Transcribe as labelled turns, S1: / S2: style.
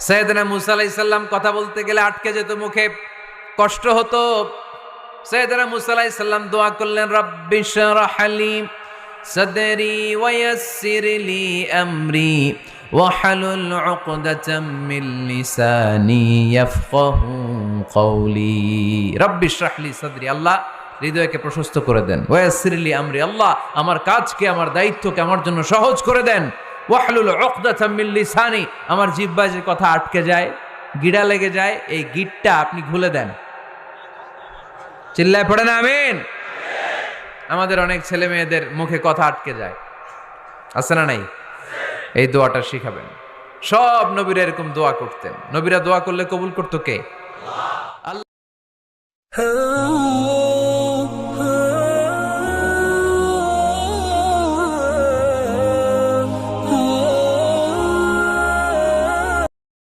S1: সাইয়েদনা মুসা আলাইহিস সালাম কথা বলতে গেলে আটকে যেত মুখে, কষ্ট হতো। সাইয়েদনা মুসা আলাইহিস সালাম দোয়া করলেন, রাব্বিশরাহ লি সাদরি ওয়া ইয়াসসির লি আমরি ওয়াহলুল উকদাতাম মিন লিসানি ইয়াফকাহু কওলি। রাব্বিশরাহ লি সাদরি, আল্লাহ হৃদয়কে প্রশস্ত করে দেন। ওয়া ইয়াসসির লি আমরি, আল্লাহ আমার কাজকে, আমার দায়িত্বকে আমার জন্য সহজ করে দেন। ওয়াহলুল উকদাতাম মিন লিসানি, আমার জিহ্বায় যে কথা আটকে যায়, গিড়া লেগে যায়, এই গিটটা আপনি খুলে দেন। চিল্লায় পড়েন আমিন। আমাদের অনেক ছেলে মেয়েদের মুখে কথা আটকে যায়, আছে না নাই? এই দোয়াটা শিখাবেন। সব নবীরা এরকম দোয়া করতেন। নবীরা দোয়া করলে কবুল করতো কে? আল্লাহ।